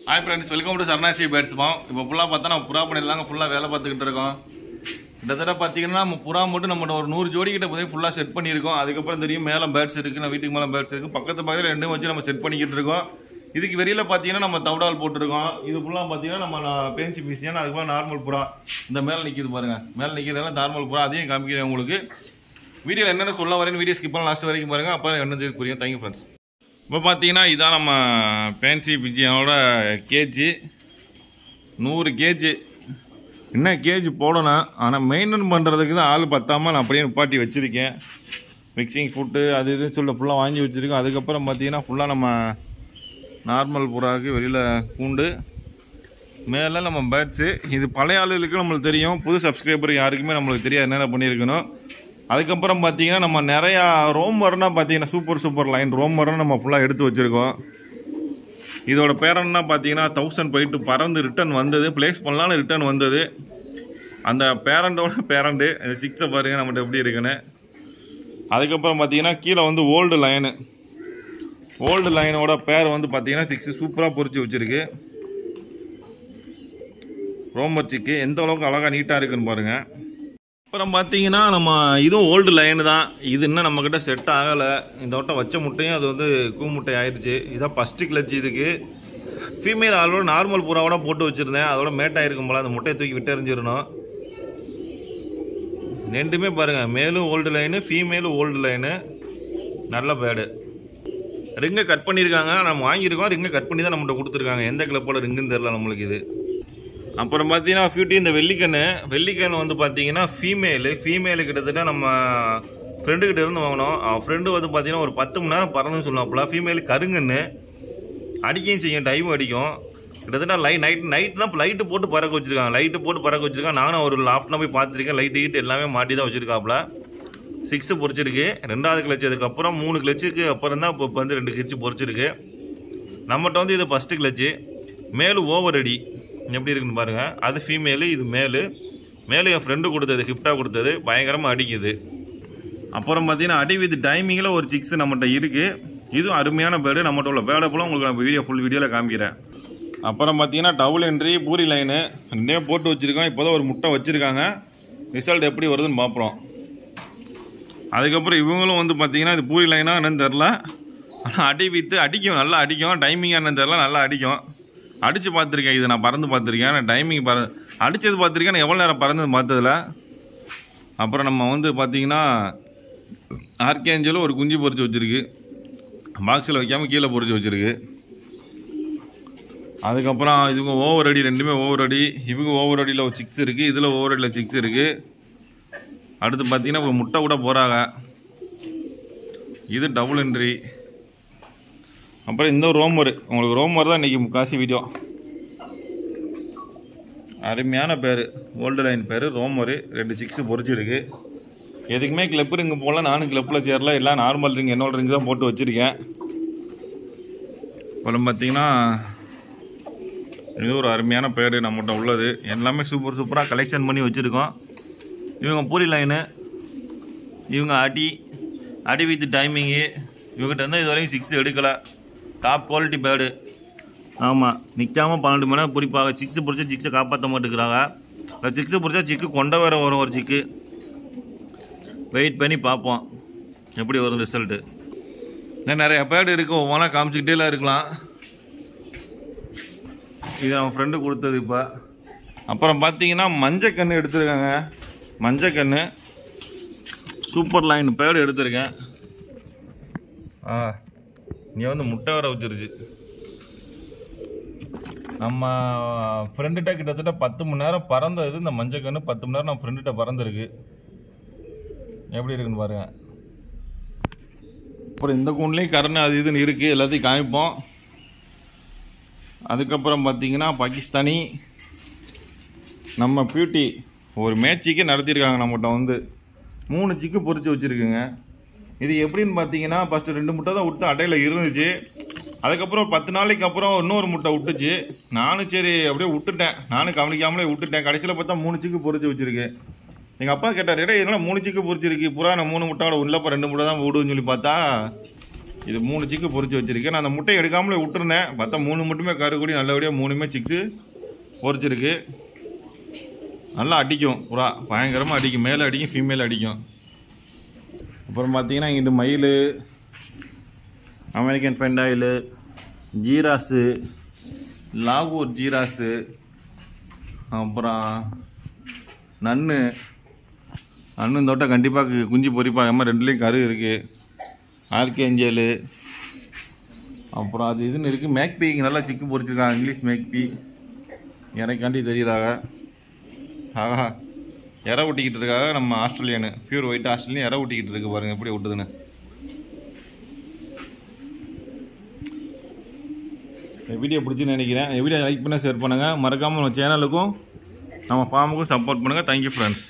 Hi friends, welcome to Sarnasi Birds Farm. இப்போ ஃபுல்லா பார்த்தா நம்ம புறா பண்ணையில ஃபுல்லா வேலை பார்த்துக்கிட்டு இருக்கோம். இந்த தடவை பார்த்தீங்கன்னா நம்ம புறா மட்டும் நம்ம ஒரு 100 ஜோடி கிட்ட போய் ஃபுல்லா செட் பண்ணியிருக்கோம். அதுக்கப்புறம் தெரியும் மேலே பேர்ட்ஸ் இருக்கு, நம்ம வீட்டுக்கு மேலே பேர்ட்ஸ் இருக்கு, பக்கத்துல ரெண்டும் வச்சு நம்ம செட் பண்ணிக்கிட்டு இருக்கோம். இதுக்கு வெளியில பார்த்தீங்கன்னா நம்ம தவடால் போட்டுருக்கோம். இது ஃபுல்லா பார்த்தீங்கன்னா நம்ம பேன்சி பீசியான அதுக்கப்புறம் நார்மல் புறா இந்த மேலே நிற்கிது பாருங்க. மேலே நிற்கிறதெல்லாம் நார்மல் புறா, அதையும் காமிக்கிறேன் உங்களுக்கு. வீடியோவில் என்னென்ன சொல்ல வரேன்னு வீடியோ ஸ்கிப் பண்ண லாஸ்ட் வரைக்கும் பாருங்க, அப்போ என்ன புரியும். Thank you friends. இப்போ பார்த்தீங்கன்னா இதான் நம்ம பேன்சி பிஜியானோட கேஜி 100 கேஜி. என்ன கேஜி போடணும், ஆனால் மெயின்டைன் பண்ணுறதுக்கு தான் ஆள் பத்தாமல் நான் அப்படியே நிப்பாட்டி வச்சுருக்கேன். மிக்சிங் ஃபுட்டு அது இதுன்னு சொல்லிட்டு ஃபுல்லாக வாங்கி வச்சுருக்கோம். அதுக்கப்புறம் பார்த்தீங்கன்னா ஃபுல்லாக நம்ம நார்மல் புறாவுக்கு வெளியில் கூண்டு, மேலே நம்ம பேர்ட்ஸு. இது பழைய ஆளுகளுக்கு நம்மளுக்கு தெரியும், புது சப்ஸ்கிரைபர் யாருக்குமே நம்மளுக்கு தெரியாது என்னென்ன பண்ணியிருக்கணும். அதுக்கப்புறம் பார்த்தீங்கன்னா நம்ம நிறையா ரோமர்னா பார்த்தீங்கன்னா சூப்பர் லைன் ரோமர்னா நம்ம ஃபுல்லாக எடுத்து வச்சுருக்கோம். இதோட பேரன்னா பார்த்தீங்கன்னா 1000 போயிட்டு பறந்து ரிட்டர்ன் வந்தது, பிளேஸ் பண்ணலான்னு ரிட்டர்ன் வந்தது. அந்த பேரண்டோட பேரண்டு 6 பாருங்க நம்மகிட்ட எப்படி இருக்குன்னு. அதுக்கப்புறம் பார்த்தீங்கன்னா கீழே வந்து ஓல்டு லைனோட பேர் வந்து பார்த்தீங்கன்னா 6 சூப்பராக பொறிச்சு வச்சுருக்கு. ரோமர் சிக்கு எந்த அளவுக்கு அழகாக நீட்டாக இருக்குன்னு பாருங்கள். அப்புறம் பார்த்தீங்கன்னா நம்ம இதுவும் ஓல்டு லைனு தான். இது இன்னும் நம்மக்கிட்ட செட் ஆகலை. இந்த வட்டம் வச்ச முட்டையும் அது வந்து முட்டை ஆயிடுச்சு. இதான் ஃபஸ்ட்டு கிளச்சு. இதுக்கு ஃபீமேல் ஆளோட நார்மல் புறாவோட போட்டு வச்சுருந்தேன், அதோட மேட் ஆகிருக்கும் போல. அந்த முட்டையை தூக்கி விட்டு எறிஞ்சிடணும். ரெண்டுமே பாருங்கள், மேலும் ஓல்டு லைனு ஃபீமேலும் ஓல்டு லைனு, நல்ல பேடு. ரிங்கை கட் பண்ணியிருக்காங்க, நம்ம வாங்கியிருக்கோம். ரிங்கை கட் பண்ணி தான் நம்மகிட்ட கொடுத்துருக்காங்க. எந்த கிளப்போட ரிங்குன்னு தெரில நம்மளுக்கு இது. அப்புறம் பார்த்தீங்கன்னா ஃபியூட்டி இந்த வெள்ளிக்கண்ணு வந்து பார்த்தீங்கன்னா ஃபீமேலு கிட்டத்தட்ட நம்ம ஃப்ரெண்டுக்கிட்ட இருந்து வாங்கினோம். ஃப்ரெண்டு வந்து பார்த்தீங்கன்னா ஒரு 10 மணி நேரம் பறந்துன்னு சொன்னாப்புல. ஃபீமேலு கருங்கன்னு அடிக்கையும் செய்யும், டைம் அடிக்கும். கிட்டத்தட்ட நைட்னா லைட்டு போட்டு பறக்க வச்சுருக்காங்க. நானும் ஒரு லாஃப்ட்லாம் போய் பார்த்துருக்கேன். லைட்டு எல்லாமே மாட்டி தான் வச்சுருக்காப்புல. 6 பொறிச்சிருக்கு. 2வது கிளச்சு. அதுக்கப்புறம் 3 கிளச்சுக்கு அப்புறம் தான் இப்போ வந்து 2 கிளச்சு பொறிச்சிருக்கு. நம்மகிட்ட வந்து இது ஃபஸ்ட்டு கிளச்சு. மேலு ஓவர் அடி எப்படி இருக்குன்னு பாருங்கள். அது ஃபீமேலு, இது மேலு என் ஃப்ரெண்டு கொடுத்தது, கிஃப்டாக கொடுத்தது. பயங்கரமாக அடிக்குது. அப்புறம் பார்த்தீங்கன்னா அடி வித் டைமிங்கில் ஒரு 6 நம்மகிட்ட இருக்குது. இதுவும் அருமையான பேர்டு. நம்மகிட்ட உள்ள பேர்டை போல் உங்களுக்கு நான் ஃபுல் வீடியோவில் காமிக்கிறேன். அப்புறம் பார்த்தீங்கன்னா டவுல் என்ட்ரி பூரி லைனு ரெண்டே போட்டு வச்சுருக்கோம். இப்போ தான் ஒரு முட்டை வச்சுருக்காங்க. ரிசல்ட் எப்படி வருதுன்னு பார்ப்போம். அதுக்கப்புறம் இவங்களும் வந்து பார்த்தீங்கன்னா இது பூரி லைனாக என்னன்னு தெரில, ஆனால் அடி வித்து அடிக்கும், நல்லா அடிக்கும். டைமிங்காக என்னன்னு தெரில, நல்லா அடிக்கும். அடித்து பார்த்துருக்கேன், இது நான் பறந்து பார்த்துருக்கேன். நான் டைமிங் அடித்தது பார்த்துருக்கேன், நான் எவ்வளோ நேரம் பறந்தது பார்த்ததில்ல. அப்புறம் நம்ம வந்து பார்த்தீங்கன்னா ஆர்கேஞ்சலும் ஒரு குஞ்சு பொறிச்சு வச்சுருக்கு. பாக்ஸில் வைக்காமல் கீழே பொறிச்சு வச்சுருக்கு. அதுக்கப்புறம் இதுக்கு ஓவர் அடி, ரெண்டுமே ஓவர் அடி. இவங்க ஓவர் அடியில் ஒரு 6 இருக்குது, இதில் ஓவர் அடியில் 6 இருக்குது. அடுத்து பார்த்தீங்கன்னா ஒரு முட்டை கூட போகிறாங்க. இது டபுள் என்ட்ரி. அப்புறம் இந்த ரோமர், உங்களுக்கு ரோமர் தான் இன்றைக்கி முக்காசி வீடியோ. அருமையான பேர், ஓல்டு லைன் பேர் ரோமரு. 2 6 பொறிச்சிருக்கு. எதுக்குமே கிளப்பு ரிங்கு போல, நானும் கிளப்பில் சேரல, எல்லாம் நார்மல் ரிங் என்னோட ரிங்கு தான் போட்டு வச்சுருக்கேன். அப்புறம் பார்த்தீங்கன்னா இது ஒரு அருமையான பேர் நம்மகிட்ட உள்ளது. எல்லாமே சூப்பராக கலெக்ஷன் பண்ணி வச்சுருக்கோம். இவங்க பூரி லைனு, இவங்க அடி வித் டைமிங்கு. இவங்ககிட்ட இருந்தால் இது வரைக்கும் 6 எடுக்கலை. Top quality bird. ஆமாம், நிற்காமல் 12 மணி நேரம் குறிப்பாக 6 பொறிச்சா 6 காப்பாற்ற மாட்டேங்கிறாங்க. 6 பொறிச்சா சிக்கு கொண்ட வேற வரும். ஒரு சிக்கு வெயிட் பண்ணி பார்ப்போம் எப்படி வரும் ரிசல்ட்டு. இன்னும் நிறைய பேர்டு இருக்குது, ஒவ்வொன்றா காமிச்சிக்கிட்டே இருக்கலாம். இது அவன் ஃப்ரெண்டு கொடுத்தது. இப்போ அப்புறம் பார்த்தீங்கன்னா மஞ்சக்கண்ணு எடுத்துருக்காங்க. மஞ்சக்கண்ணு சூப்பர் லைன் பேர்டு எடுத்திருக்கேன். இங்கே வந்து முட்டை வர வச்சிருச்சு. நம்ம ஃப்ரெண்டுகிட்ட கிட்டத்தட்ட 10 மணி நேரம் பறந்தது இந்த மஞ்சக்கண்ணு. 10 மணி நேரம் நம்ம ஃப்ரெண்டுகிட்ட பறந்துருக்கு. எப்படி இருக்குன்னு பாருங்க. அப்புறம் இந்த கூண்ட்லேயும் கருணை அது இதுன்னு இருக்குது, எல்லாத்தையும் காமிப்போம். அதுக்கப்புறம் பார்த்தீங்கன்னா பாகிஸ்தானி நம்ம பியூட்டி ஒரு மேட்சிக்கு நடத்தியிருக்காங்க. நம்மகிட்ட வந்து 3 சிக்கு பொறிச்சு வச்சுருக்குங்க. இது எப்படின்னு பார்த்தீங்கன்னா ஃபஸ்ட்டு 2 முட்டை தான் விட்டு அட்டையில் இருந்துச்சு. அதுக்கப்புறம் 10 நாளைக்கு அப்புறம் இன்னொரு முட்டை விட்டுச்சு. நானும் சரி அப்படியே விட்டுட்டேன், நானும் கவனிக்காமலே விட்டுட்டேன். கடைசியில் பார்த்தா 3 சிக்கு பொறிச்சு வச்சுருக்கு. எங்கள் அப்பா கேட்டார், இதனால் 3 சிக்கு பொறிச்சிருக்கு, புறா நான் 3 முட்டையோட உள்ளப்போ 2 முட்டை தான் விடுன்னு சொல்லி பார்த்தா இது 3 சிக்கு பொரிச்சு வச்சுருக்கேன். நான் அந்த முட்டையை எடுக்காமலே விட்டுருந்தேன். பார்த்தா 3 மட்டுமே கருக்கூடி நல்லபடியாக 3மே சிக்ஸு பொரிச்சிருக்கு. நல்லா அடிக்கும், புறா பயங்கரமாக அடிக்கும், மேலே அடிக்கும், ஃபீமேல் அடிக்கும். அப்புறம் பார்த்தீங்கன்னா இங்கிட்டு மயில், அமெரிக்கன் ஃபெண்டாயில், ஜீராஸு, லாகூர் ஜீராஸு, அப்புறம் நன்னு தோட்டம் கண்டிப்பாக குஞ்சு பொறிப்பாகாமல் 2லேயும் கரு இருக்குது. ஆர்கேஞ்சலு, அப்புறம் அது இதுன்னு இருக்குது. மேக்பீக்கு நல்லா சிக்கு பொறிச்சிருக்காங்க, இங்கிலீஷ் மேக்பீ இறக்காண்டி தெரியுறாங்க. ஆஹா, இறை ஒட்டிக்கிட்டு இருக்காங்க. நம்ம ஆஸ்திரேலியனு பியூர் ஒயிட் ஆஸ்திரேலியன் இறை ஒட்டிக்கிட்டு இருக்கு பாருங்கள் எப்படி ஒட்டுதுன்னு. வீடியோ பிடிச்சுன்னு நினைக்கிறேன். வீடியோ லைக் பண்ண ஷேர் பண்ணுங்கள். மறக்காமல் நம்ம சேனலுக்கும் நம்ம ஃபார்முக்கும் சப்போர்ட் பண்ணுங்கள். Thank you friends.